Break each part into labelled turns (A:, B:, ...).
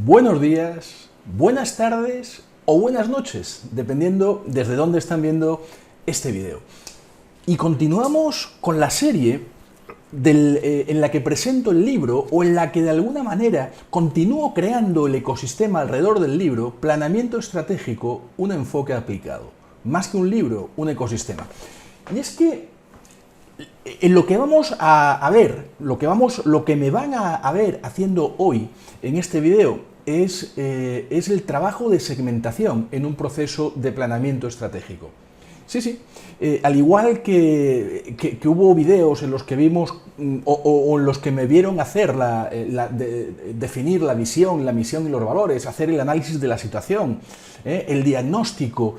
A: Buenos días, buenas tardes o buenas noches, dependiendo desde dónde están viendo este video. Y continuamos con la serie en la que presento el libro o en la que de alguna manera continúo creando el ecosistema alrededor del libro, Planeamiento Estratégico, un enfoque aplicado. Más que un libro, un ecosistema. Y es que en lo que vamos a ver, lo que me van a ver haciendo hoy en este video es el trabajo de segmentación en un proceso de planeamiento estratégico. Sí. Al igual que hubo videos en los que vimos o en los que me vieron hacer definir la visión, la misión y los valores, hacer el análisis de la situación, el diagnóstico,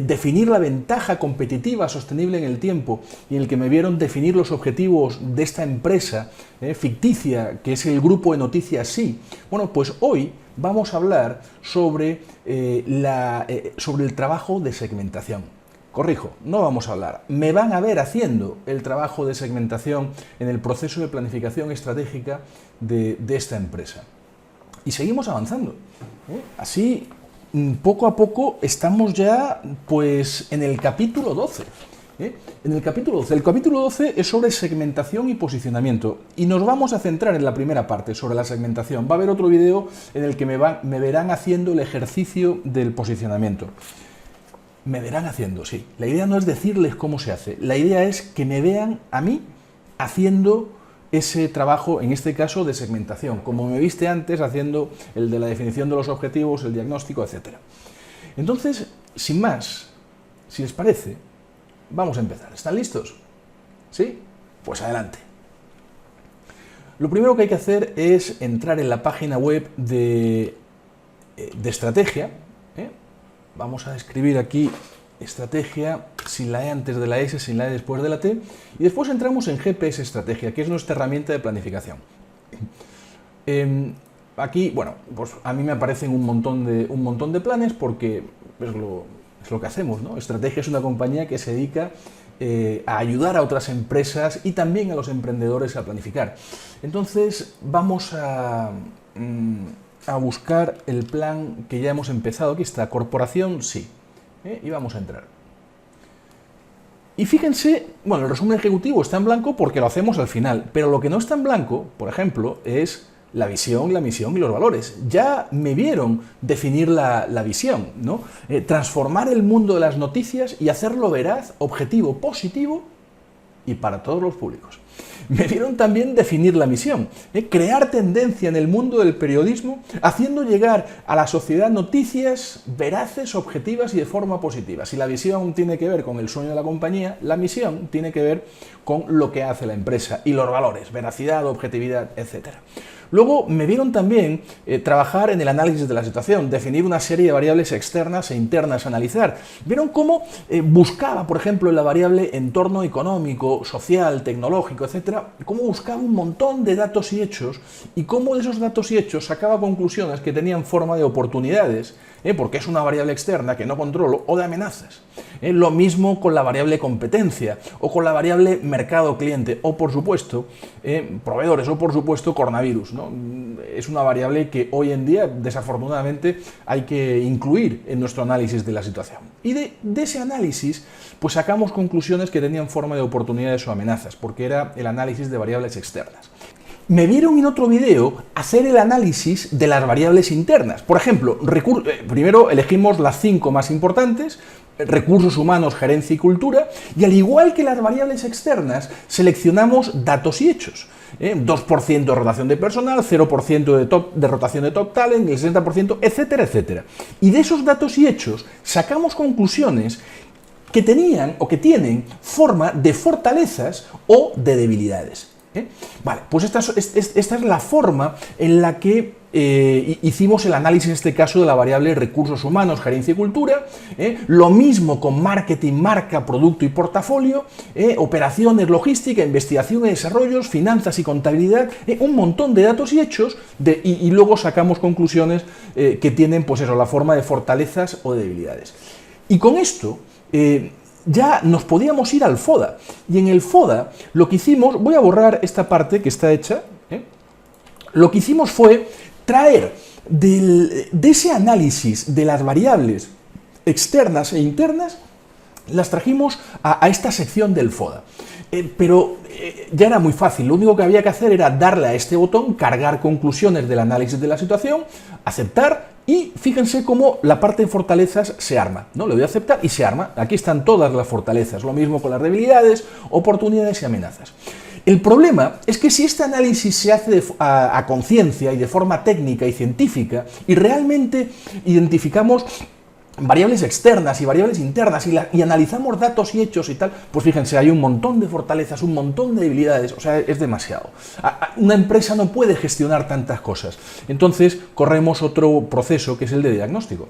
A: definir la ventaja competitiva sostenible en el tiempo, y en el que me vieron definir los objetivos de esta empresa ficticia, que es el grupo de noticias Sí. Bueno, pues hoy vamos a hablar sobre el trabajo de segmentación. Corrijo, no vamos a hablar. Me van a ver haciendo el trabajo de segmentación en el proceso de planificación estratégica de esta empresa. Y seguimos avanzando. Así, poco a poco, estamos ya pues, en el capítulo 12. En el capítulo 12. El capítulo 12 es sobre segmentación y posicionamiento. Y nos vamos a centrar en la primera parte, sobre la segmentación. Va a haber otro video en el que me verán haciendo el ejercicio del posicionamiento. Me verán haciendo, sí. La idea no es decirles cómo se hace. La idea es que me vean a mí haciendo ese trabajo, en este caso, de segmentación. Como me viste antes, haciendo el de la definición de los objetivos, el diagnóstico, etc. Entonces, sin más, si les parece, vamos a empezar. ¿Están listos? ¿Sí? Pues adelante. Lo primero que hay que hacer es entrar en la página web de estrategia. Vamos a escribir aquí estrategia, sin la E antes de la S, sin la E después de la T, y después entramos en GPS Estrategia, que es nuestra herramienta de planificación. Aquí, bueno, pues a mí me aparecen un montón de planes porque es lo que hacemos, ¿no? Estrategia es una compañía que se dedica a ayudar a otras empresas y también a los emprendedores a planificar. Entonces vamos a buscar el plan que ya hemos empezado. Aquí está, Corporación Sí. Y vamos a entrar. Y fíjense, bueno, el resumen ejecutivo está en blanco porque lo hacemos al final, pero lo que no está en blanco, por ejemplo, es la visión, la misión y los valores. Ya me vieron definir la visión, ¿no? Transformar el mundo de las noticias y hacerlo veraz, objetivo, positivo y para todos los públicos. Me vieron también definir la misión, crear tendencia en el mundo del periodismo, haciendo llegar a la sociedad noticias veraces, objetivas y de forma positiva. Si la visión tiene que ver con el sueño de la compañía, la misión tiene que ver con lo que hace la empresa y los valores, veracidad, objetividad, etc. Luego me vieron también trabajar en el análisis de la situación, definir una serie de variables externas e internas a analizar. Vieron cómo buscaba, por ejemplo, en la variable entorno económico, social, tecnológico, etcétera, cómo buscaba un montón de datos y hechos, y cómo de esos datos y hechos sacaba conclusiones que tenían forma de oportunidades, porque es una variable externa que no controlo, o de amenazas. Lo mismo con la variable competencia, o con la variable mercado-cliente, o por supuesto, proveedores, o por supuesto, coronavirus, ¿no? Es una variable que hoy en día, desafortunadamente, hay que incluir en nuestro análisis de la situación. Y de ese análisis, pues sacamos conclusiones que tenían forma de oportunidades o amenazas, porque era el análisis de variables externas. Me vieron en otro video hacer el análisis de las variables internas. Por ejemplo, primero elegimos las 5 más importantes: recursos humanos, gerencia y cultura, y al igual que las variables externas, seleccionamos datos y hechos. 2% de rotación de personal, 0% de rotación de top talent, el 60%, etcétera, etcétera. Y de esos datos y hechos sacamos conclusiones que tenían o que tienen forma de fortalezas o de debilidades. Vale, pues esta es la forma en la que hicimos el análisis, en este caso, de la variable recursos humanos, gerencia y cultura. Lo mismo con marketing, marca, producto y portafolio, operaciones, logística, investigación y desarrollos, finanzas y contabilidad, un montón de datos y hechos, y luego sacamos conclusiones que tienen, pues eso, la forma de fortalezas o de debilidades. Y con esto ya nos podíamos ir al FODA. Y en el FODA lo que hicimos, voy a borrar esta parte que está hecha, lo que hicimos fue traer de ese análisis de las variables externas e internas, las trajimos a esta sección del FODA. Pero ya era muy fácil, lo único que había que hacer era darle a este botón, cargar conclusiones del análisis de la situación, aceptar, y fíjense cómo la parte de fortalezas se arma, ¿no? Le doy a aceptar y se arma. Aquí están todas las fortalezas, lo mismo con las debilidades, oportunidades y amenazas. El problema es que si este análisis se hace a conciencia y de forma técnica y científica, y realmente identificamos variables externas y variables internas y analizamos datos y hechos y tal, pues fíjense, hay un montón de fortalezas, un montón de debilidades, o sea, es demasiado. Una empresa no puede gestionar tantas cosas. Entonces, corremos otro proceso que es el de diagnóstico,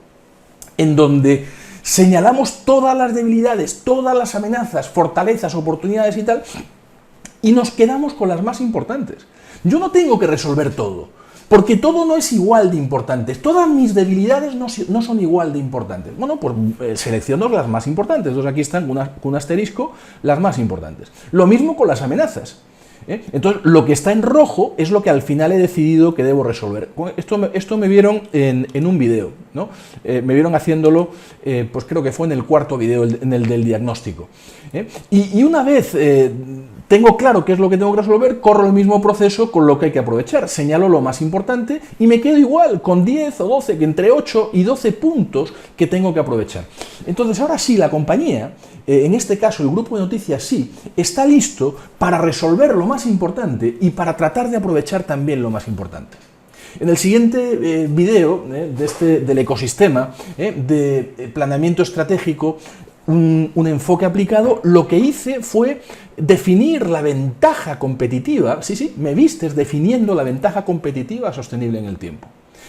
A: en donde señalamos todas las debilidades, todas las amenazas, fortalezas, oportunidades y tal, y nos quedamos con las más importantes. Yo no tengo que resolver todo, porque todo no es igual de importante. Todas mis debilidades no son igual de importantes. Bueno, pues selecciono las más importantes. Entonces aquí están con un asterisco las más importantes. Lo mismo con las amenazas. Entonces, lo que está en rojo es lo que al final he decidido que debo resolver. Esto me vieron en un video, ¿no? Me vieron haciéndolo, pues creo que fue en el cuarto video, en el del diagnóstico. Y una vez tengo claro qué es lo que tengo que resolver, corro el mismo proceso con lo que hay que aprovechar. Señalo lo más importante y me quedo igual con 10 o 12, que entre 8 y 12 puntos que tengo que aprovechar. Entonces, ahora sí, la compañía, en este caso el grupo de noticias sí, está listo para resolver lo más importante y para tratar de aprovechar también lo más importante. En el siguiente video del ecosistema de planeamiento estratégico, un enfoque aplicado, lo que hice fue definir la ventaja competitiva, sí, me vistes definiendo la ventaja competitiva sostenible en el tiempo.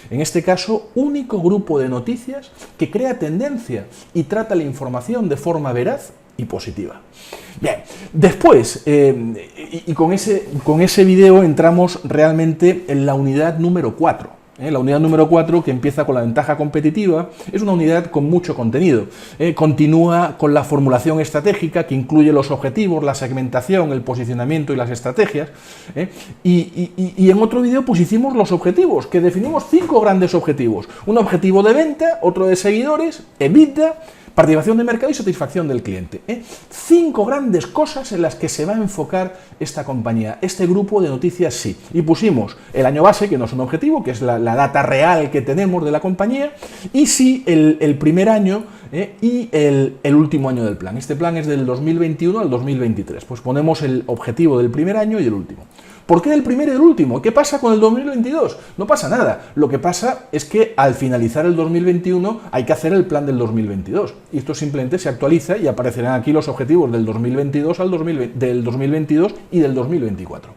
A: En este caso, único grupo de noticias que crea tendencia y trata la información de forma veraz y positiva. Bien, después, y con ese video entramos realmente en la unidad número 4. La unidad número 4, que empieza con la ventaja competitiva, es una unidad con mucho contenido. Continúa con la formulación estratégica, que incluye los objetivos, la segmentación, el posicionamiento y las estrategias. Y en otro video pues hicimos los objetivos, que definimos 5 grandes objetivos. Un objetivo de venta, otro de seguidores, EBITDA, participación de mercado y satisfacción del cliente. 5 grandes cosas en las que se va a enfocar esta compañía, este grupo de noticias sí. Y pusimos el año base, que no es un objetivo, que es la data real que tenemos de la compañía, y sí el primer año y el último año del plan. Este plan es del 2021 al 2023. Pues ponemos el objetivo del primer año y el último. ¿Por qué del primero y del último? ¿Qué pasa con el 2022? No pasa nada. Lo que pasa es que al finalizar el 2021 hay que hacer el plan del 2022. Y esto simplemente se actualiza y aparecerán aquí los objetivos del 2022 del 2022 y del 2024.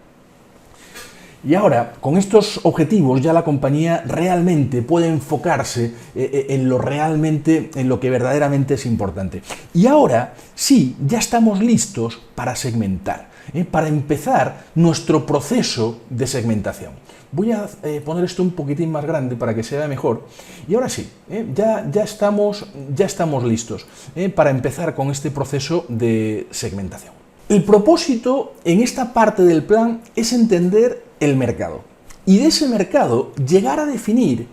A: Y ahora, con estos objetivos ya la compañía realmente puede enfocarse en lo que verdaderamente es importante. Y ahora sí, ya estamos listos para segmentar, para empezar nuestro proceso de segmentación. Voy a poner esto un poquitín más grande para que se vea mejor. Y ahora sí, ya estamos listos para empezar con este proceso de segmentación. El propósito en esta parte del plan es entender el mercado y de ese mercado llegar a definir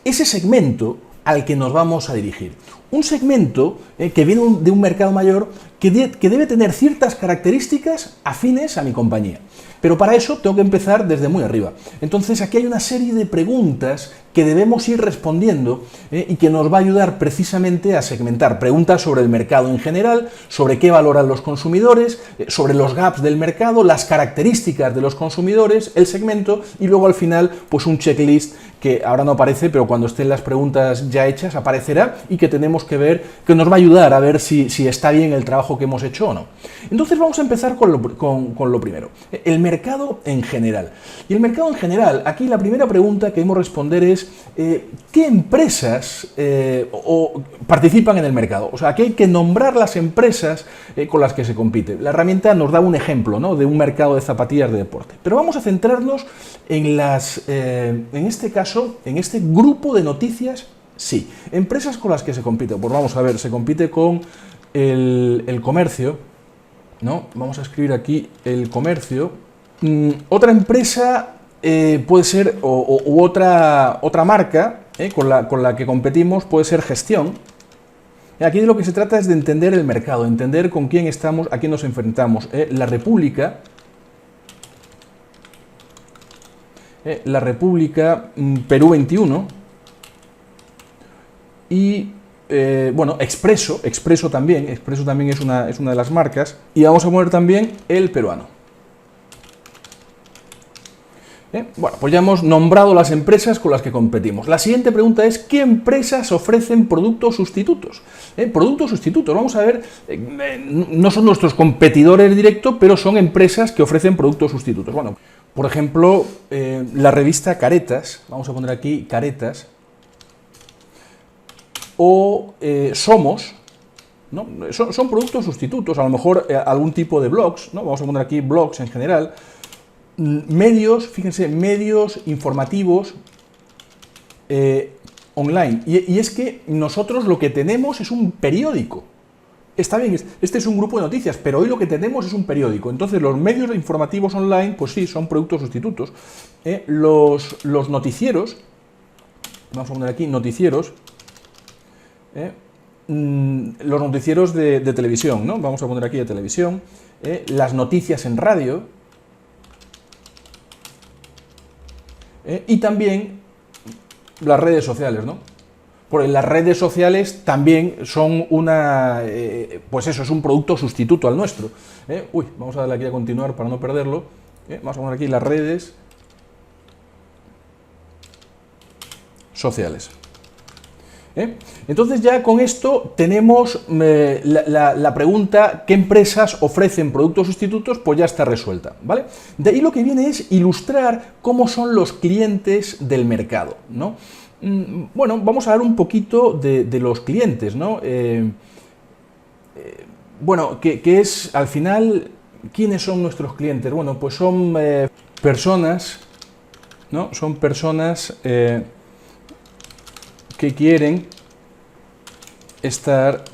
A: ese segmento al que nos vamos a dirigir. Un segmento que viene de un mercado mayor que debe tener ciertas características afines a mi compañía. Pero para eso tengo que empezar desde muy arriba. Entonces aquí hay una serie de preguntas que debemos ir respondiendo y que nos va a ayudar precisamente a segmentar. Preguntas sobre el mercado en general, sobre qué valoran los consumidores, sobre los gaps del mercado, las características de los consumidores, el segmento y luego al final pues un checklist que ahora no aparece, pero cuando estén las preguntas ya hechas aparecerá y que tenemos que ver, que nos va a ayudar a ver si está bien el trabajo que hemos hecho o no. Entonces vamos a empezar con lo primero, el mercado en general. Y el mercado en general, aquí la primera pregunta que debemos responder es ¿qué empresas participan en el mercado? O sea, aquí hay que nombrar las empresas con las que se compite. La herramienta nos da un ejemplo, ¿no?, de un mercado de zapatillas de deporte. Pero vamos a centrarnos en este caso, en este grupo de noticias, sí. Empresas con las que se compite. Pues vamos a ver, se compite con el comercio, ¿no? Vamos a escribir aquí el comercio. Otra empresa puede ser, u otra marca con la que competimos puede ser Gestión. Aquí de lo que se trata es de entender el mercado, entender con quién estamos, a quién nos enfrentamos. La República, Perú 21 y bueno, Expreso también es una de las marcas, y vamos a poner también el peruano. Bueno, pues ya hemos nombrado las empresas con las que competimos. La siguiente pregunta es: ¿qué empresas ofrecen productos sustitutos? Productos sustitutos, vamos a ver, no son nuestros competidores directos, pero son empresas que ofrecen productos sustitutos. Bueno, por ejemplo, la revista Caretas, vamos a poner aquí Caretas, o Somos, ¿no? Son productos sustitutos, a lo mejor algún tipo de blogs, ¿no? Vamos a poner aquí blogs en general. Medios, fíjense, medios informativos online. Y es que nosotros lo que tenemos es un periódico. Está bien, este es un grupo de noticias, pero hoy lo que tenemos es un periódico. Entonces los medios informativos online, pues sí, son productos sustitutos. Los noticieros, vamos a poner aquí noticieros, los noticieros de televisión, ¿no? Vamos a poner aquí de televisión, las noticias en radio, y también las redes sociales, ¿no? Porque las redes sociales también son pues eso, es un producto sustituto al nuestro. Uy, vamos a darle aquí a continuar para no perderlo. Vamos a poner aquí las redes sociales. Entonces ya con esto tenemos la pregunta ¿qué empresas ofrecen productos sustitutos? Pues ya está resuelta, ¿vale? De ahí lo que viene es ilustrar cómo son los clientes del mercado, ¿no? Bueno, vamos a hablar un poquito de los clientes, ¿no? Bueno, ¿qué es al final? ¿Quiénes son nuestros clientes? Bueno, pues son personas, ¿no? Son personas que quieren estar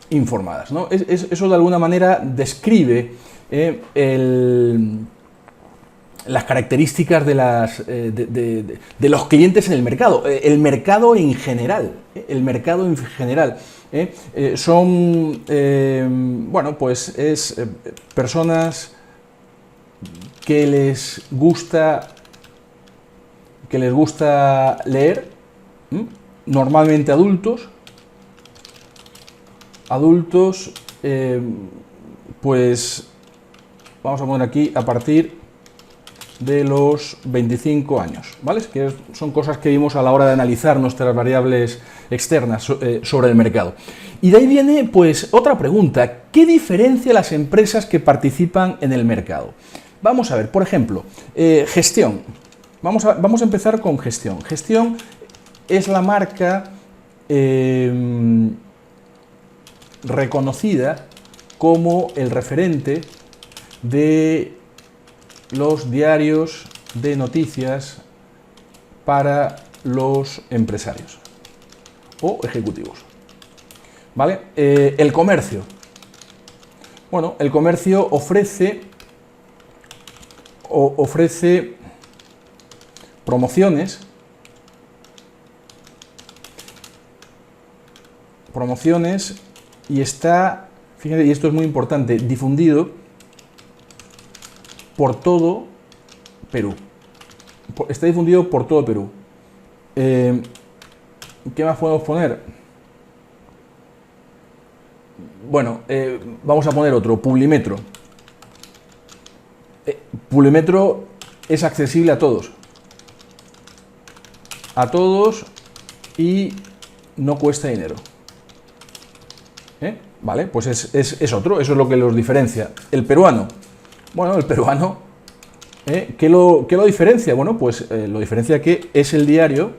A: informadas, ¿no? Eso de alguna manera describe las características de los clientes en el mercado en general, el mercado en general. Son, bueno, pues es personas que les gusta leer, normalmente adultos, pues vamos a poner aquí a partir de los 25 años, ¿vale? Que son cosas que vimos a la hora de analizar nuestras variables externas sobre el mercado. Y de ahí viene, pues, otra pregunta: ¿qué diferencia las empresas que participan en el mercado? Vamos a ver, por ejemplo, Gestión. Vamos a empezar con Gestión. Gestión es la marca reconocida como el referente de los diarios de noticias para los empresarios o ejecutivos, ¿vale? El comercio. Bueno, el comercio ofrece promociones y está, fíjate, y esto es muy importante, difundido por todo Perú. Está difundido por todo Perú. ¿Qué más podemos poner? Bueno, vamos a poner otro, Publimetro. Publimetro es accesible a todos. Y no cuesta dinero. Vale, pues es otro, eso es lo que los diferencia. El peruano. Bueno, el peruano, ¿qué lo diferencia? Bueno, pues lo diferencia que es el diario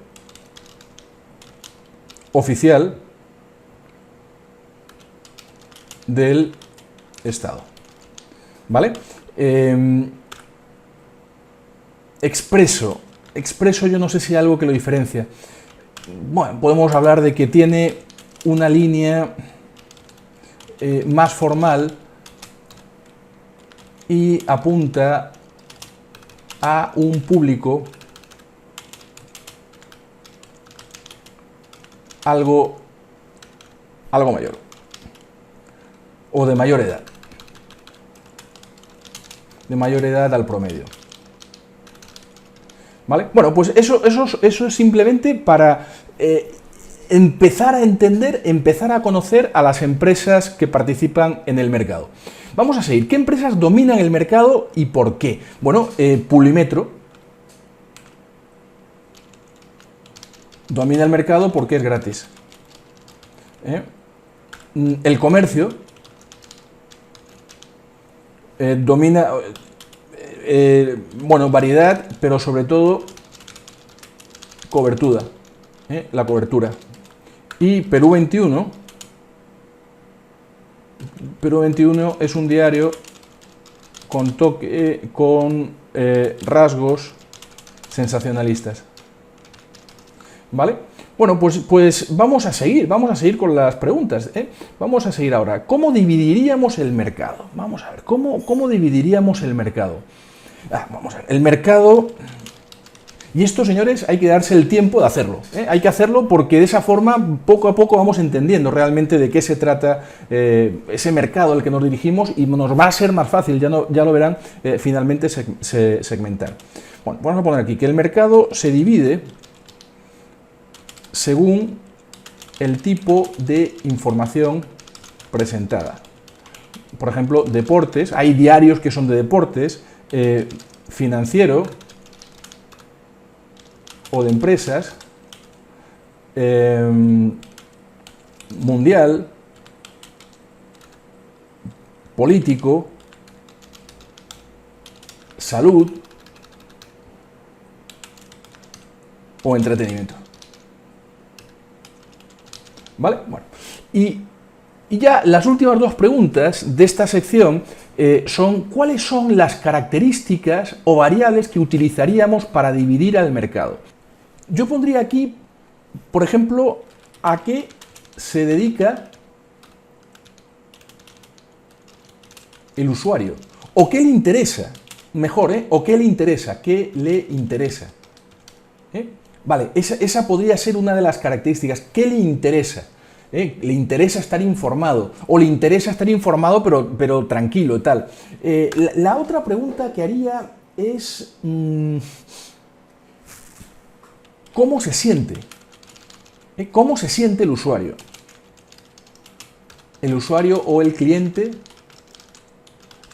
A: oficial del Estado. ¿Vale? Expreso. Expreso, yo no sé si hay algo que lo diferencia. Bueno, podemos hablar de que tiene una línea más formal y apunta a un público algo mayor o de mayor edad. De mayor edad al promedio. ¿Vale? Bueno, pues eso es simplemente para empezar a entender, empezar a conocer a las empresas que participan en el mercado. Vamos a seguir. ¿Qué empresas dominan el mercado y por qué? Bueno, Publimetro domina el mercado porque es gratis. El comercio domina, bueno, variedad, pero sobre todo cobertura, la cobertura. Y Perú 21 es un diario con rasgos sensacionalistas. ¿Vale? Bueno, pues vamos a seguir con las preguntas. Vamos a seguir ahora. ¿Cómo dividiríamos el mercado? Vamos a ver, ¿cómo dividiríamos el mercado? Vamos a ver, el mercado... Y esto, señores, hay que darse el tiempo de hacerlo. Hay que hacerlo porque de esa forma, poco a poco, vamos entendiendo realmente de qué se trata ese mercado al que nos dirigimos y nos va a ser más fácil, ya lo verán, finalmente segmentar. Bueno, vamos a poner aquí que el mercado se divide según el tipo de información presentada. Por ejemplo, deportes, hay diarios que son de deportes, financiero o de empresas, mundial, político, salud o entretenimiento. ¿Vale? Bueno, y ya las últimas dos preguntas de esta sección son ¿cuáles son las características o variables que utilizaríamos para dividir al mercado? Yo pondría aquí, por ejemplo, a qué se dedica el usuario, o qué le interesa, mejor, o qué le interesa, Vale, esa podría ser una de las características. ¿Qué le interesa? Le interesa estar informado, o le interesa estar informado pero tranquilo y tal. La otra pregunta que haría es ¿cómo se siente? ¿Cómo se siente el usuario? El usuario o el cliente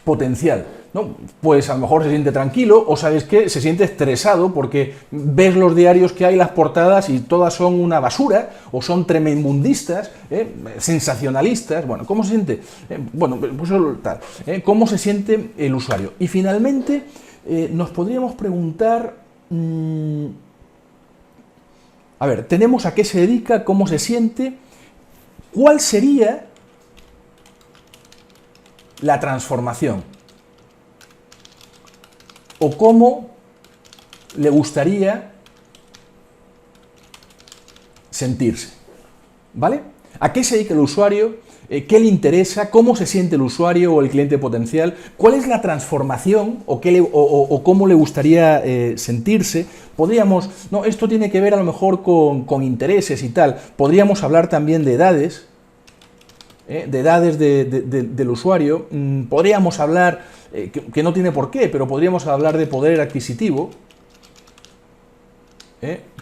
A: potencial, ¿no? Pues a lo mejor se siente tranquilo o, ¿sabes qué? Se siente estresado porque ves los diarios que hay, las portadas, y todas son una basura o son tremendistas, sensacionalistas. Bueno, ¿cómo se siente? Bueno, pues tal. ¿Cómo se siente el usuario? Y finalmente nos podríamos preguntar... a ver, tenemos a qué se dedica, cómo se siente, ¿cuál sería la transformación? O cómo le gustaría sentirse, ¿vale? ¿A qué se dedica el usuario? ¿Qué le interesa? ¿Cómo se siente el usuario o el cliente potencial? ¿Cuál es la transformación o cómo le gustaría sentirse? Podríamos, no, esto tiene que ver a lo mejor con intereses y tal. Podríamos hablar también de edades, del usuario. Podríamos hablar, que no tiene por qué, pero podríamos hablar de poder adquisitivo.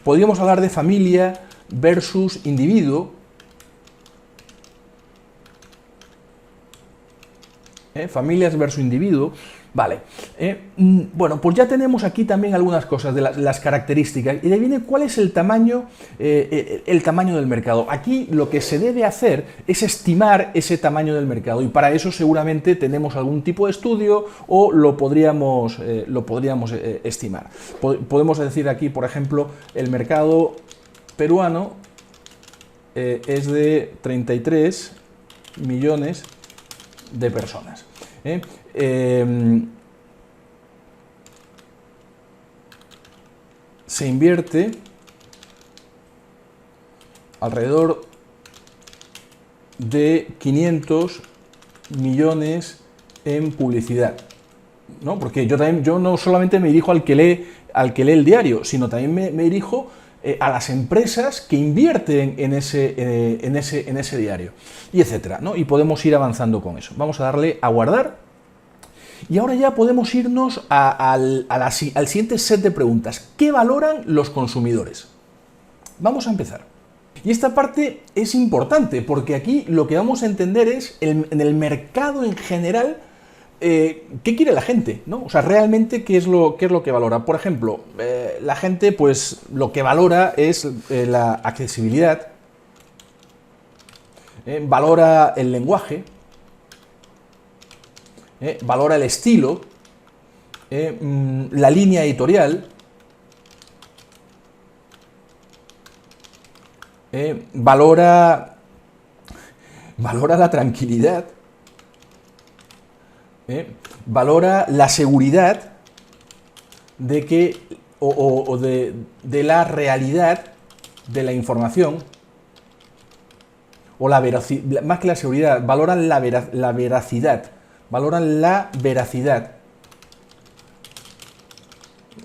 A: Podríamos hablar de familia versus individuo. Familias versus individuo. Vale. Bueno, pues ya tenemos aquí también algunas cosas de las características. Y de ahí viene cuál es el tamaño del mercado. Aquí lo que se debe hacer es estimar ese tamaño del mercado. Y para eso seguramente tenemos algún tipo de estudio o lo podríamos estimar. Podemos decir aquí, por ejemplo, el mercado peruano es de 33 millones de personas. Se invierte alrededor de 500 millones en publicidad. ¿no? Porque yo no solamente me dirijo al que lee el diario, sino también me dirijo a las empresas que invierten en ese diario, y etcétera, ¿no? Y podemos ir avanzando con eso. Vamos a darle a guardar. Y ahora ya podemos irnos al siguiente set de preguntas. ¿Qué valoran los consumidores? Vamos a empezar. Y esta parte es importante porque aquí lo que vamos a entender es en el mercado en general qué quiere la gente, ¿no? O sea, realmente qué es lo que valora. Por ejemplo, la gente pues lo que valora es la accesibilidad, valora el lenguaje, valora el estilo, la línea editorial, valora la tranquilidad, valora la seguridad de que de la realidad de la información, o la veracidad, más que la seguridad, valoran la veracidad, valoran la veracidad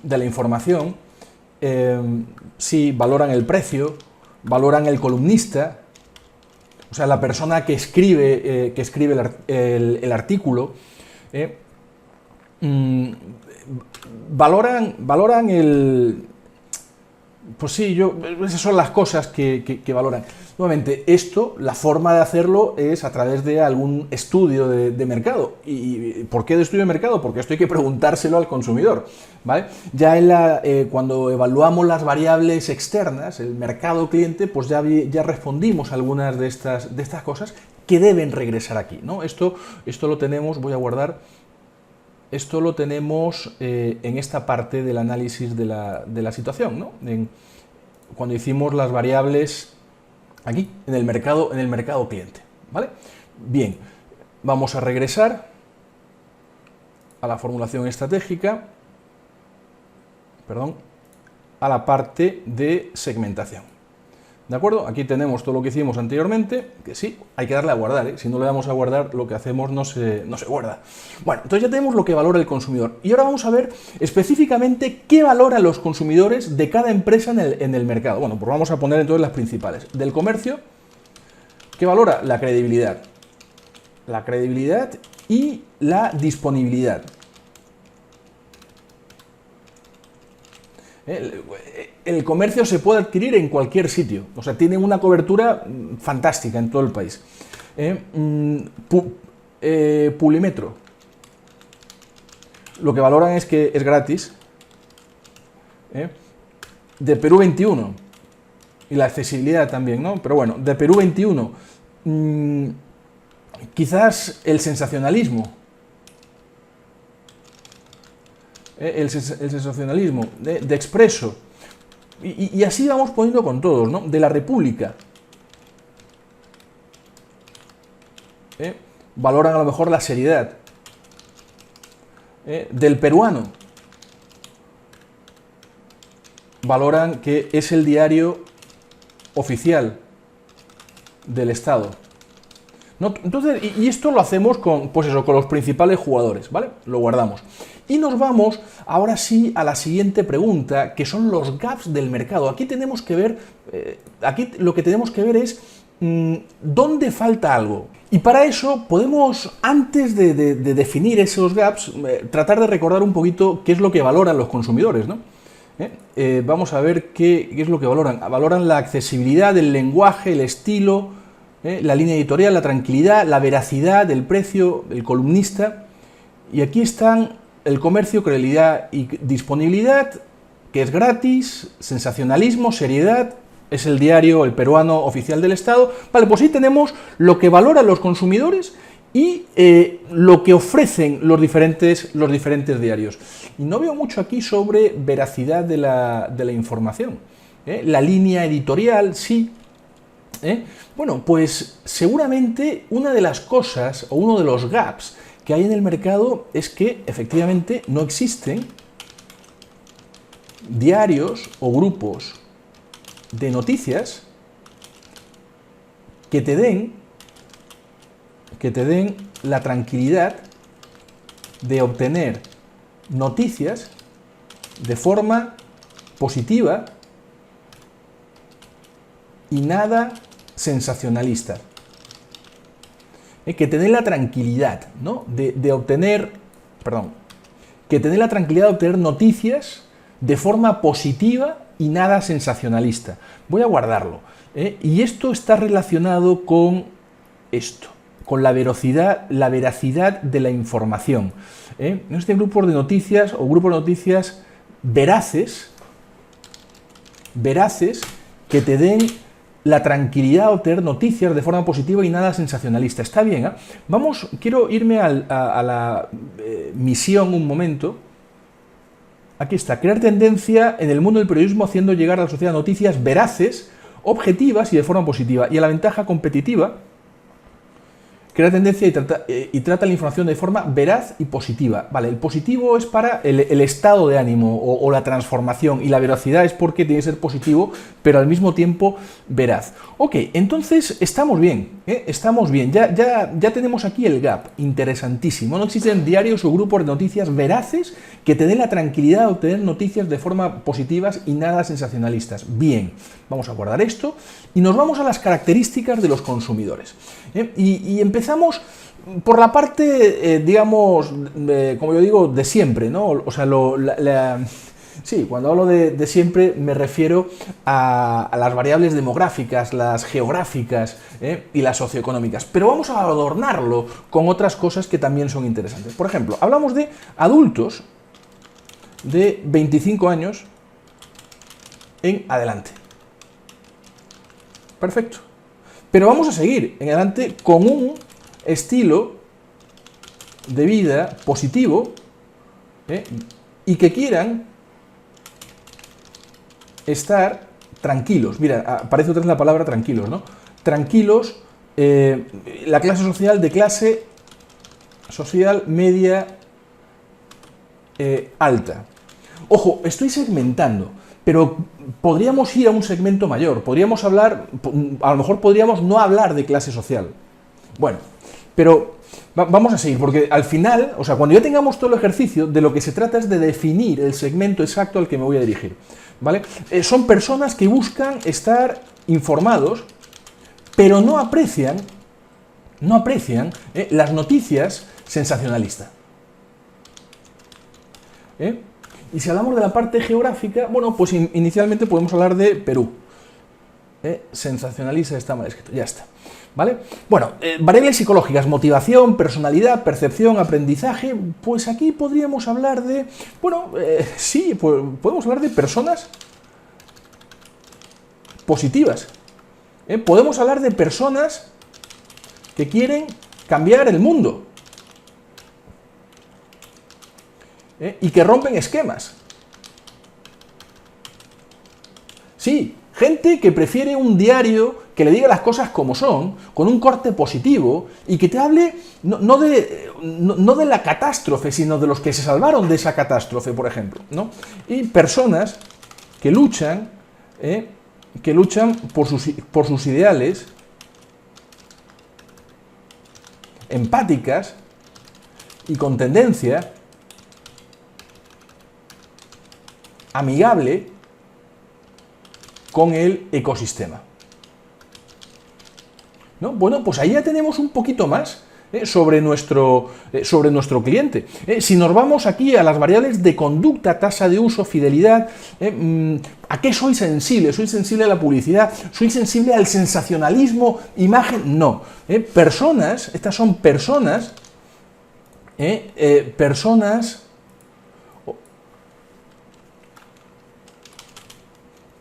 A: de la información. Sí, valoran el precio, valoran el columnista, o sea, la persona que escribe el artículo. Valoran el... Pues sí, esas son las cosas que valoran. Nuevamente, la forma de hacerlo es a través de algún estudio de mercado. ¿Y por qué de estudio de mercado? Porque esto hay que preguntárselo al consumidor, ¿vale? Ya cuando evaluamos las variables externas, el mercado cliente, pues ya respondimos algunas de estas cosas que deben regresar aquí, ¿no? Esto lo tenemos, voy a guardar, esto lo tenemos en esta parte del análisis de la situación, ¿no? Cuando hicimos las variables aquí, en el mercado cliente, ¿vale? Bien, vamos a regresar a la formulación estratégica, a la parte de segmentación. ¿De acuerdo? Aquí tenemos todo lo que hicimos anteriormente, que sí, hay que darle a guardar, ¿eh? Si no le damos a guardar, lo que hacemos no se guarda. Bueno, entonces ya tenemos lo que valora el consumidor. Y ahora vamos a ver específicamente qué valoran los consumidores de cada empresa en el mercado. Bueno, pues vamos a poner entonces las principales. Del comercio, ¿qué valora? La credibilidad. La credibilidad y la disponibilidad. El comercio se puede adquirir en cualquier sitio, o sea, tiene una cobertura fantástica en todo el país. Publimetro. Lo que valoran es que es gratis. De Perú 21. Y la accesibilidad también, ¿no? Pero bueno, de Perú 21. Quizás el sensacionalismo. El sensacionalismo de Expreso, y así vamos poniendo con todos, ¿no? De la República, valoran a lo mejor la seriedad, del Peruano, valoran que es el diario oficial del Estado, ¿no? Entonces, y esto lo hacemos con los principales jugadores, ¿vale? Lo guardamos. Y nos vamos ahora sí a la siguiente pregunta, que son los gaps del mercado. Aquí tenemos que ver, lo que tenemos que ver es dónde falta algo. Y para eso podemos, antes de definir esos gaps, tratar de recordar un poquito qué es lo que valoran los consumidores, ¿no? Vamos a ver qué es lo que valoran. Valoran la accesibilidad, el lenguaje, el estilo, la línea editorial, la tranquilidad, la veracidad, el precio, el columnista. Y aquí están el comercio, credibilidad y disponibilidad, que es gratis, sensacionalismo, seriedad, es el diario, el peruano oficial del Estado. Vale, pues ahí tenemos lo que valoran los consumidores y lo que ofrecen los diferentes diarios. Y no veo mucho aquí sobre veracidad de la información. La línea editorial, sí. Bueno, pues seguramente una de las cosas, o uno de los gaps que hay en el mercado es que efectivamente no existen diarios o grupos de noticias que te den la tranquilidad de obtener noticias de forma positiva y nada sensacionalista. Que te dé la tranquilidad, ¿no? de obtener, que te dé la tranquilidad de obtener noticias de forma positiva y nada sensacionalista. Voy a guardarlo. Y esto está relacionado con esto, con la veracidad de la información. Este grupo de noticias o grupo de noticias veraces que te den la tranquilidad de obtener noticias de forma positiva y nada sensacionalista. Está bien, ¿eh? Quiero irme a la misión un momento. Aquí está, crear tendencia en el mundo del periodismo haciendo llegar a la sociedad noticias veraces, objetivas y de forma positiva. Y a la ventaja competitiva, crea tendencia y trata la información de forma veraz y positiva. Vale, el positivo es para el estado de ánimo o la transformación, y la veracidad es porque tiene que ser positivo, pero al mismo tiempo veraz. Ok, entonces estamos bien, estamos bien. Ya tenemos aquí el gap, interesantísimo. No existen diarios o grupos de noticias veraces que te den la tranquilidad de obtener noticias de forma positivas y nada sensacionalistas. Bien, vamos a guardar esto y nos vamos a las características de los consumidores. Y empezamos por la parte, digamos, como yo digo, de siempre, ¿no? O sea, sí, cuando hablo de siempre me refiero a las variables demográficas, las geográficas y las socioeconómicas. Pero vamos a adornarlo con otras cosas que también son interesantes. Por ejemplo, hablamos de adultos de 25 años en adelante. Perfecto. Pero vamos a seguir en adelante con un estilo de vida positivo y que quieran estar tranquilos. Mira, aparece otra vez la palabra tranquilos, ¿no? Tranquilos, la clase social de clase social media alta. Ojo, estoy segmentando, pero podríamos ir a un segmento mayor, podríamos hablar, a lo mejor podríamos no hablar de clase social. Bueno, pero vamos a seguir, porque al final, o sea, cuando ya tengamos todo el ejercicio, de lo que se trata es de definir el segmento exacto al que me voy a dirigir, ¿vale? Son personas que buscan estar informados, pero no aprecian las noticias sensacionalistas. Y si hablamos de la parte geográfica, bueno, pues inicialmente podemos hablar de Perú. Sensacionalista está mal escrito, ya está. ¿Vale? Bueno, variables psicológicas, motivación, personalidad, percepción, aprendizaje, pues aquí podríamos hablar de, bueno, sí, pues podemos hablar de personas positivas. Podemos hablar de personas que quieren cambiar el mundo. Y que rompen esquemas. Sí, gente que prefiere un diario que le diga las cosas como son, con un corte positivo, y que te hable no de la catástrofe, sino de los que se salvaron de esa catástrofe, por ejemplo, ¿no? Y personas que luchan por sus ideales, empáticas y con tendencia amigable con el ecosistema. ¿No? Bueno, pues ahí ya tenemos un poquito más sobre nuestro cliente. Si nos vamos aquí a las variables de conducta, tasa de uso, fidelidad, ¿a qué soy sensible? ¿Soy sensible a la publicidad? ¿Soy sensible al sensacionalismo? ¿Imagen? No. Personas, estas son personas,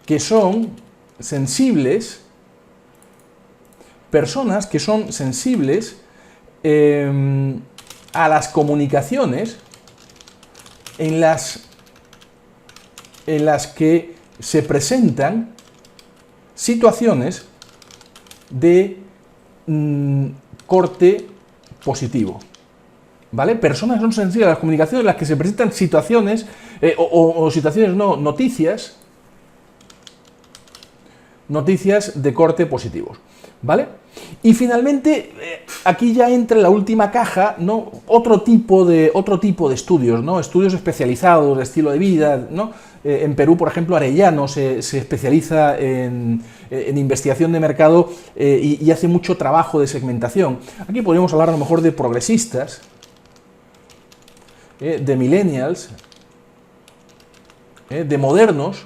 A: que son sensibles, a las comunicaciones en las que se presentan situaciones de corte positivo. ¿Vale? Personas que son sensibles a las comunicaciones en las que se presentan situaciones, noticias noticias de corte positivos, ¿vale? Y finalmente, aquí ya entra en la última caja, ¿no? Otro tipo de estudios, ¿no? Estudios especializados de estilo de vida, ¿no? En Perú, por ejemplo, Arellano se especializa en investigación de mercado y hace mucho trabajo de segmentación. Aquí podríamos hablar a lo mejor de progresistas, de millennials, de modernos.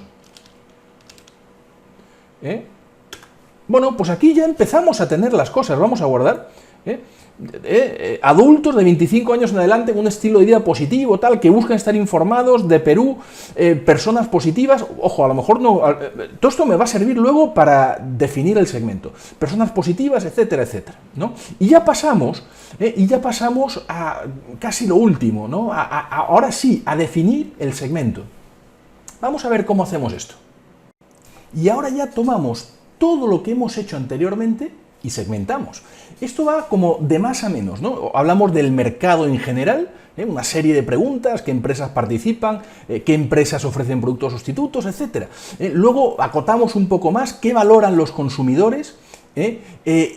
A: Bueno, pues aquí ya empezamos a tener las cosas. Vamos a guardar. Adultos de 25 años en adelante con un estilo de vida positivo, tal, que buscan estar informados de Perú, personas positivas. Ojo, a lo mejor no. Todo esto me va a servir luego para definir el segmento. Personas positivas, etcétera, etcétera, ¿no? Y ya pasamos a casi lo último, ¿no? Ahora sí, a definir el segmento. Vamos a ver cómo hacemos esto. Y ahora ya tomamos todo lo que hemos hecho anteriormente y segmentamos. Esto va como de más a menos, ¿no? Hablamos del mercado en general, una serie de preguntas, qué empresas participan, qué empresas ofrecen productos sustitutos, etc. Luego acotamos un poco más qué valoran los consumidores,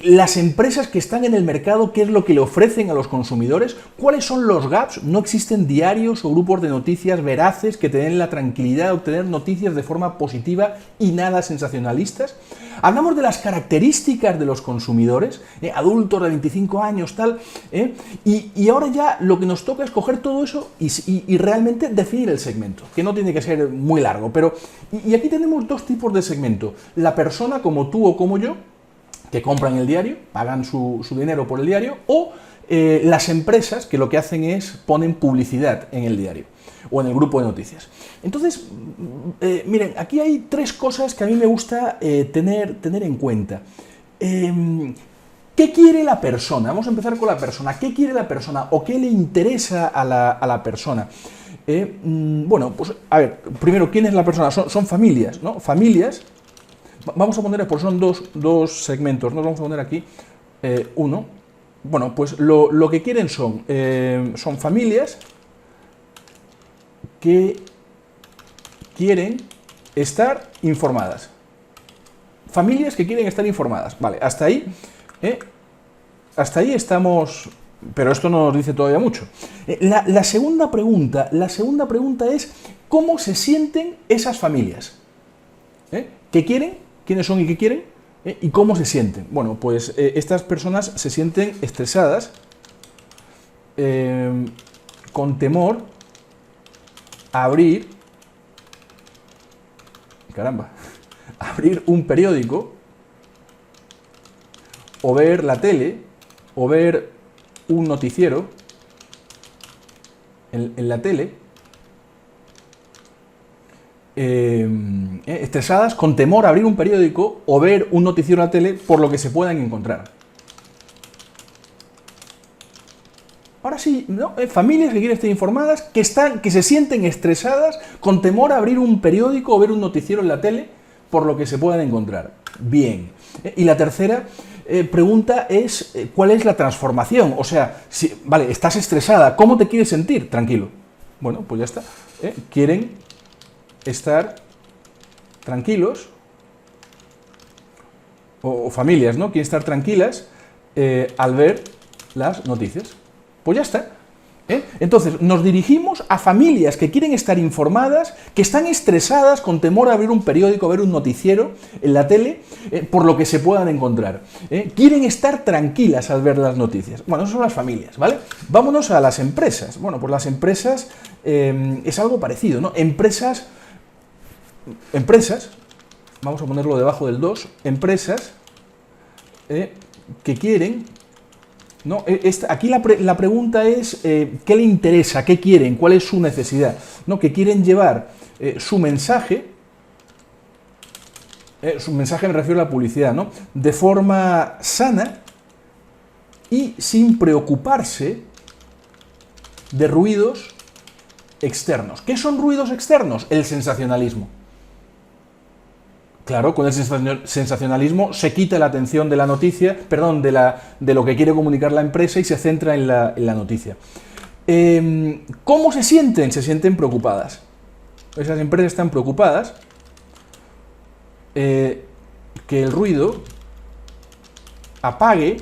A: las empresas que están en el mercado, qué es lo que le ofrecen a los consumidores, cuáles son los gaps. No existen diarios o grupos de noticias veraces que te den la tranquilidad de obtener noticias de forma positiva y nada sensacionalistas. Hablamos de las características de los consumidores, adultos de 25 años, tal, y ahora ya lo que nos toca es coger todo eso y realmente definir el segmento, que no tiene que ser muy largo, pero y aquí tenemos dos tipos de segmento: la persona como tú o como yo, que compran el diario, pagan su dinero por el diario, o las empresas que lo que hacen es ponen publicidad en el diario o en el grupo de noticias. Entonces, miren, aquí hay tres cosas que a mí me gusta tener en cuenta. ¿Qué quiere la persona? Vamos a empezar con la persona. ¿Qué quiere la persona o qué le interesa a la persona? Bueno, pues a ver, primero, ¿quién es la persona? Son familias, ¿no? Familias. Vamos a poner, pues son dos segmentos, ¿no? Vamos a poner aquí uno. Bueno, pues lo que quieren son familias que quieren estar informadas. Familias que quieren estar informadas. Vale, hasta ahí estamos, pero esto no nos dice todavía mucho. La segunda pregunta es ¿cómo se sienten esas familias? ¿Qué quieren? ¿Quiénes son y qué quieren? ¿Y cómo se sienten? Bueno, pues estas personas se sienten estresadas, con temor a abrir un periódico, o ver la tele, o ver un noticiero en la tele, estresadas, con temor a abrir un periódico o ver un noticiero en la tele por lo que se puedan encontrar. Ahora sí, ¿no? Familias que quieren estar informadas, que se sienten estresadas, con temor a abrir un periódico o ver un noticiero en la tele por lo que se puedan encontrar. Bien. Y la tercera pregunta es ¿cuál es la transformación? O sea, vale, estás estresada, ¿cómo te quieres sentir? Tranquilo. Bueno, pues ya está. Quieren estar tranquilos, o familias, ¿no? Quieren estar tranquilas al ver las noticias. Pues ya está. Entonces, nos dirigimos a familias que quieren estar informadas, que están estresadas, con temor a abrir un periódico, a ver un noticiero en la tele, por lo que se puedan encontrar. Quieren estar tranquilas al ver las noticias. Bueno, eso son las familias, ¿vale? Vámonos a las empresas. Bueno, pues las empresas es algo parecido, ¿no? Empresas, vamos a ponerlo debajo del 2, empresas que quieren, ¿no? Aquí la pregunta es ¿qué le interesa? ¿Qué quieren? ¿Cuál es su necesidad? ¿No? Que quieren llevar su mensaje me refiero a la publicidad, ¿no? De forma sana y sin preocuparse de ruidos externos. ¿Qué son ruidos externos? El sensacionalismo. Claro, con el sensacionalismo se quita la atención de la noticia, perdón, de lo que quiere comunicar la empresa y se centra en la noticia. ¿Cómo se sienten? Se sienten preocupadas. Esas empresas están preocupadas que el ruido apague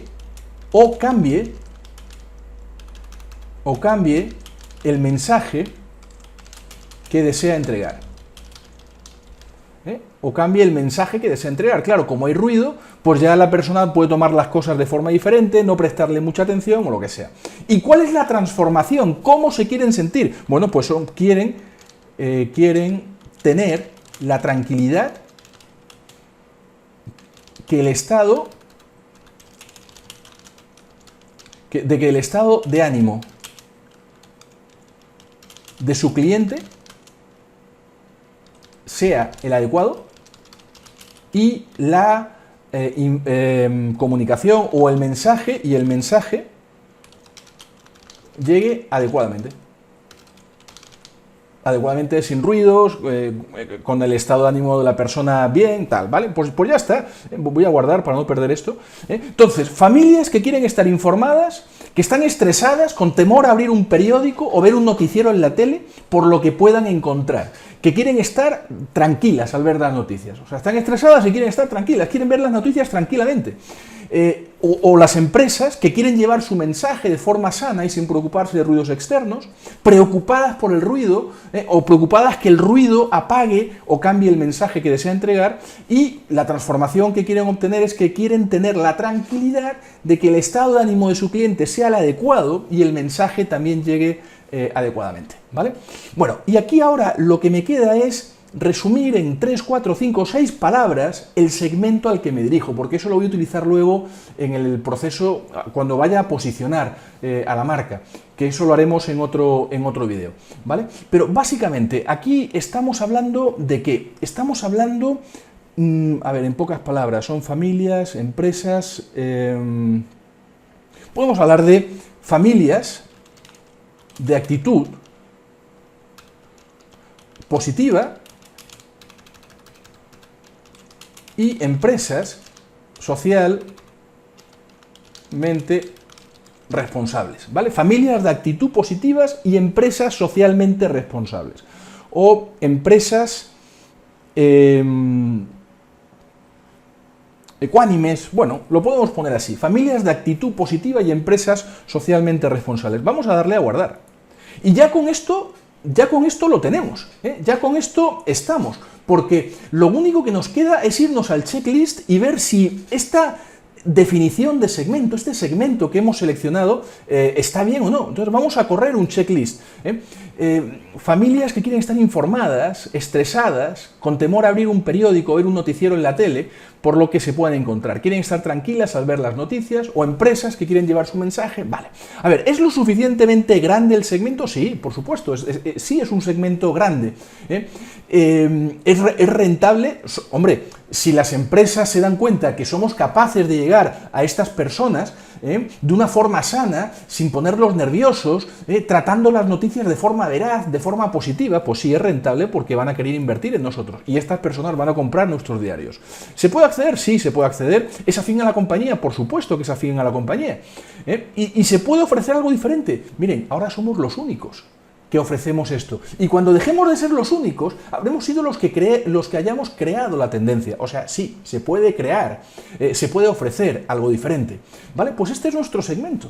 A: o cambie el mensaje que desea entregar. O cambie el mensaje que desea entregar. Claro, como hay ruido, pues ya la persona puede tomar las cosas de forma diferente, no prestarle mucha atención o lo que sea. ¿Y cuál es la transformación? ¿Cómo se quieren sentir? Bueno, pues quieren tener la tranquilidad que el estado de ánimo de su cliente sea el adecuado y la comunicación o el mensaje llegue adecuadamente. Adecuadamente, sin ruidos, con el estado de ánimo de la persona bien, tal, ¿vale? Pues ya está, voy a guardar para no perder esto. Entonces, familias que quieren estar informadas, que están estresadas, con temor a abrir un periódico o ver un noticiero en la tele por lo que puedan encontrar, que quieren estar tranquilas al ver las noticias. O sea, están estresadas y quieren estar tranquilas, quieren ver las noticias tranquilamente. O las empresas que quieren llevar su mensaje de forma sana y sin preocuparse de ruidos externos, preocupadas por el ruido, o preocupadas que el ruido apague o cambie el mensaje que desea entregar, y la transformación que quieren obtener es que quieren tener la tranquilidad de que el estado de ánimo de su cliente sea el adecuado y el mensaje también llegue adecuadamente, ¿vale? Bueno, y aquí ahora lo que me queda es resumir en 3, 4, 5, 6 palabras el segmento al que me dirijo, porque eso lo voy a utilizar luego en el proceso cuando vaya a posicionar a la marca, que eso lo haremos en otro vídeo, ¿vale? Pero básicamente aquí estamos hablando de qué? Estamos hablando, a ver, en pocas palabras, son familias, empresas, podemos hablar de familias de actitud positiva y empresas socialmente responsables, ¿vale? Familias de actitud positivas y empresas socialmente responsables. O empresas ecuánimes, bueno, lo podemos poner así. Familias de actitud positiva y empresas socialmente responsables. Vamos a darle a guardar. Y ya con esto lo tenemos, ya con esto estamos, porque lo único que nos queda es irnos al checklist y ver si esta definición de segmento, este segmento que hemos seleccionado, está bien o no. Entonces vamos a correr un checklist. Familias que quieren estar informadas, estresadas, con temor a abrir un periódico o ver un noticiero en la tele, por lo que se puedan encontrar. Quieren estar tranquilas al ver las noticias, o empresas que quieren llevar su mensaje. Vale. A ver, ¿es lo suficientemente grande el segmento? Sí, por supuesto, sí es un segmento grande. ¿Es rentable? Hombre, si las empresas se dan cuenta que somos capaces de llegar a estas personas de una forma sana, sin ponerlos nerviosos, tratando las noticias de forma veraz, de forma positiva, pues sí es rentable porque van a querer invertir en nosotros y estas personas van a comprar nuestros diarios. ¿Se puede acceder? Sí, se puede acceder. ¿Es afín a la compañía? Por supuesto que es afín a la compañía. ¿Y se puede ofrecer algo diferente? Miren, ahora somos los únicos que ofrecemos esto. Y cuando dejemos de ser los únicos, habremos sido los que hayamos creado la tendencia. O sea, sí, se puede crear, se puede ofrecer algo diferente. ¿Vale? Pues este es nuestro segmento.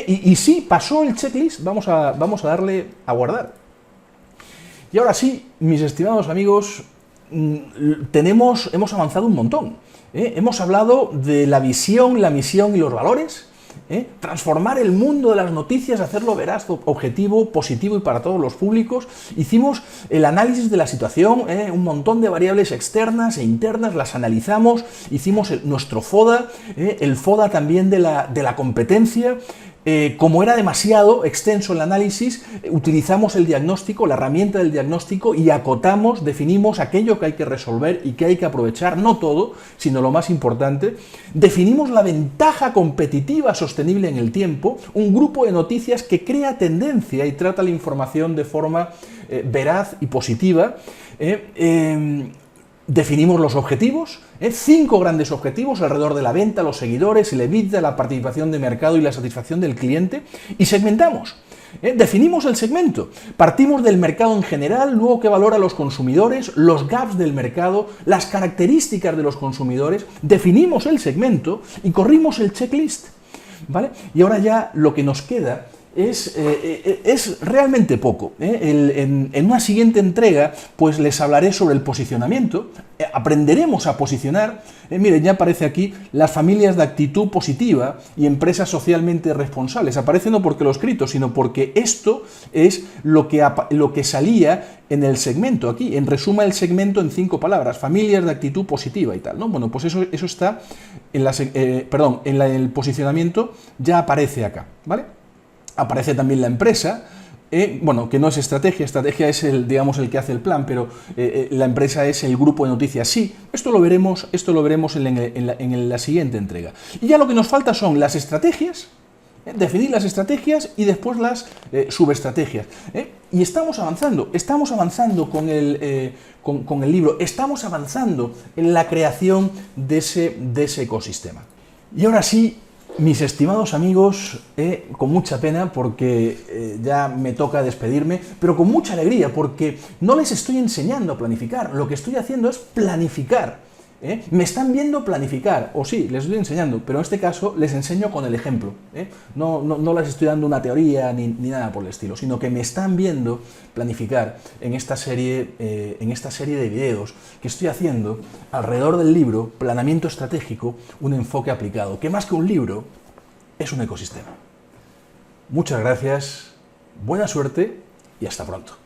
A: Y sí, pasó el checklist, vamos a darle a guardar. Y ahora sí, mis estimados amigos, hemos avanzado un montón. Hemos hablado de la visión, la misión y los valores. Transformar el mundo de las noticias, hacerlo veraz, objetivo, positivo y para todos los públicos. Hicimos el análisis de la situación, un montón de variables externas e internas, las analizamos, hicimos nuestro FODA, el FODA también de la competencia. Como era demasiado extenso el análisis, utilizamos el diagnóstico, la herramienta del diagnóstico, y acotamos, definimos aquello que hay que resolver y que hay que aprovechar, no todo, sino lo más importante. Definimos la ventaja competitiva sostenible en el tiempo, un grupo de noticias que crea tendencia y trata la información de forma veraz y positiva. Definimos los objetivos, 5 grandes objetivos alrededor de la venta, los seguidores, el EBITDA, la participación de mercado y la satisfacción del cliente, y segmentamos. Definimos el segmento, partimos del mercado en general, luego qué valora los consumidores, los gaps del mercado, las características de los consumidores, definimos el segmento y corrimos el checklist, ¿vale? Y ahora ya lo que nos queda es realmente poco. En una siguiente entrega pues les hablaré sobre el posicionamiento, aprenderemos a posicionar. Miren, ya aparece aquí las familias de actitud positiva y empresas socialmente responsables. Aparece no porque lo he escrito, sino porque esto es lo que salía en el segmento aquí. En resuma el segmento en 5 palabras, familias de actitud positiva y tal, ¿no? Bueno, pues eso está en el posicionamiento, ya aparece acá, ¿vale? Aparece también la empresa, bueno, que no es estrategia es el que hace el plan, pero la empresa es el grupo de noticias. Sí, esto lo veremos en la siguiente entrega. Y ya lo que nos falta son las estrategias, definir las estrategias y después las subestrategias. Y estamos avanzando con el libro, estamos avanzando en la creación de ese ecosistema. Y ahora sí, mis estimados amigos, con mucha pena porque ya me toca despedirme, pero con mucha alegría porque no les estoy enseñando a planificar, lo que estoy haciendo es planificar. Me están viendo planificar, o sí, les estoy enseñando, pero en este caso les enseño con el ejemplo. No les estoy dando una teoría ni nada por el estilo, sino que me están viendo planificar en esta serie de videos que estoy haciendo alrededor del libro Planeamiento Estratégico, un enfoque aplicado, que más que un libro es un ecosistema. Muchas gracias, buena suerte y hasta pronto.